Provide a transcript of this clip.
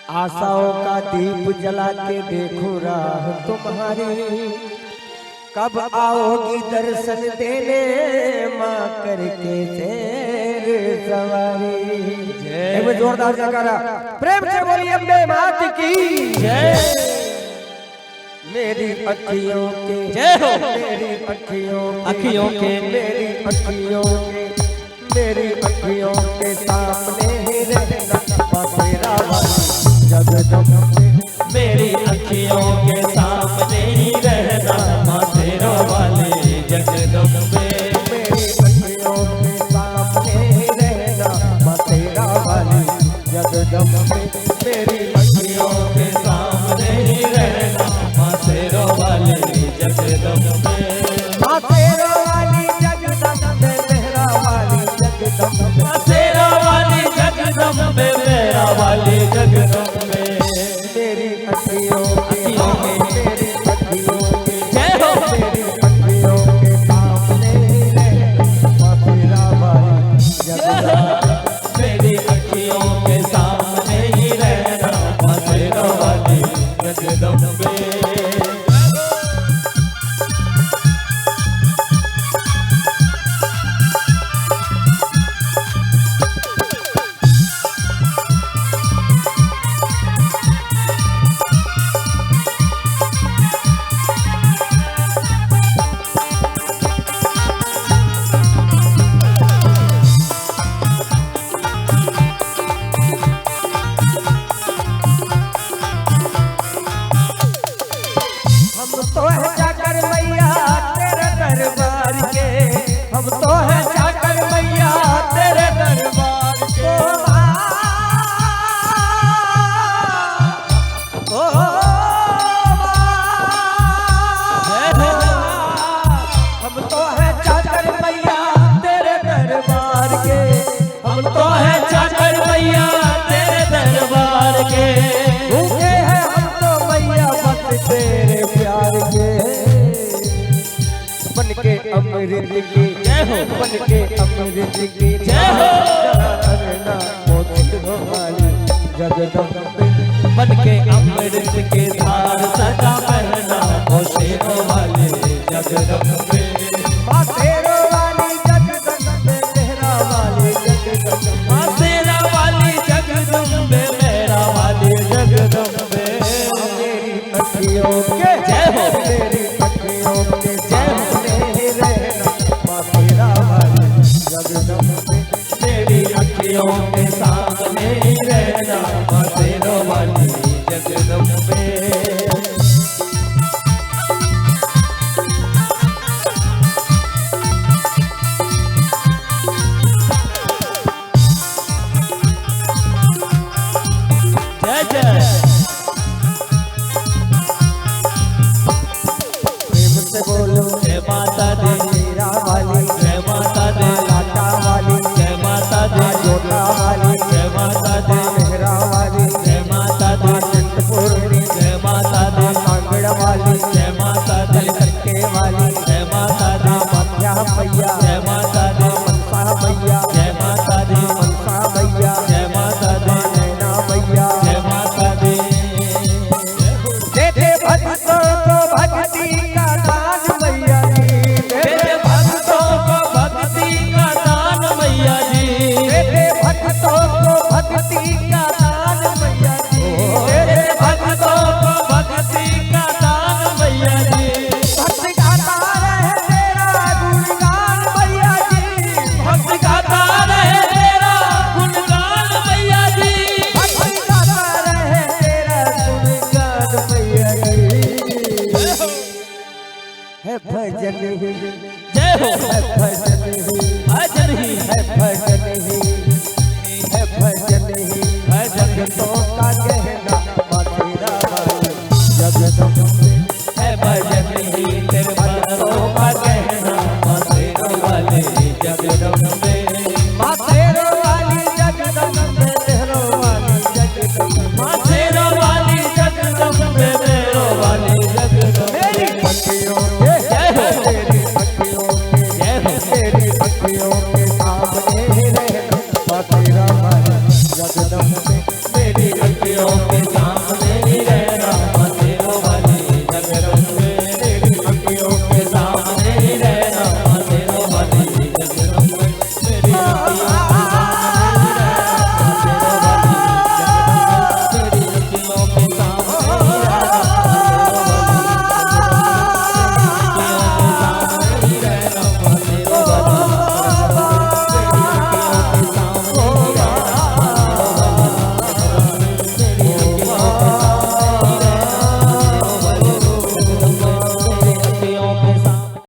आशाओं का दीप जला के देखो राह तुम्हारी, कब आओगी दर्शन देने माँ करके शेर सवारी। एक बार जोरदार जयकारा प्रेम से बोलिए अम्बे मात की जय। मेरी अखियों के जय हो, मेरी अखियों के मेरी अखियों के मेरी अखियों के सामने ही रहना तेरा जगदम्बे। मेरी अखियों के सामने ही रहना माँ तेरा वाले जगदम्बे। मेरी अखियों के सामने ही रहना माँ तेरा वाले जगदम्बे। मेरी अखियों के सामने ही रहना माँ तेरा वाले जगदम्बे। माँ तेरा वाली जगदम्बे मेरा वाली जगदम्बे। माँ तेरा वाली जगदम्बे मेरा वाली जगदम्बे। मेरी अखियों के मेरी अखियों के जय हो, मेरी अखियों के सामने ही रहना माँ तेरा वाली जगदम्बे। मेरी अखियों के सामने ही रहना माँ तेरा वाली जगदम्बे। हम तो है जाकर मैया तेरे दरबार के, हम तो है जाकर मैया तेरे दरबार के। ओ हम तो है जाकर मैया तेरे दरबार के, हम तो है जाकर मैया तेरे दरबार के। भूखे हैं हम तो मैया बस तेरे प्यार के। बन के अमृत की जय हो, बन के अमृत की जय हो। करना मोती वाली जगदम्बे। बन के अमृत के धार सदा पहना ओ शेरों वाले जगदम्बे। माँ तेरो वाली जगदम्बे मेरा वाली जगदम्बे। माँ तेरा वाली जगदम्बे मेरा वाली जगदम्बे। मेरी अखियों के जय हो, मेरी अखियों के सामने ही रहना माँ तेरा वाली जगदम्बे। तेरी अखियों के सामने ही रहना माँ तेरा वाली जगदम्बे। जय जय प्रेम से बोलो जय माता दी, तेरा वाली जय माता दी, लाटा वाली जय माता दी, जोटा वाली जय माता दी, मेहरा वाली जय माता दी, चिंतपूर्णी जय माता दी, कांगड़ वाली जय माता दी, कलकत्ते वाली जय माता दी, मध्या मैया जय माता दी, मनसा मैया जय माता दी, मनसा मैया जय माता दी, नैना मैया जय माता दी। देते भक्तों को भक्ति का दान मैया जी। तेरे भक्तों को भक्ति का दान मैया जी। देते भक्तों को भक्ति का दान मैया जी। तेरे भक्तों को भक्ति का दान मैया जी। भक्ति गाता रहे तेरा गुणगान मैया जी। भक्ति गाता रहे तेरा गुणगान मैया जी। भक्ति गाता रहे तेरा गुणगान मैया जी। है भजन ही जय हो, है भजन ही भजन ही है भजन ही है भजन ही भजन तो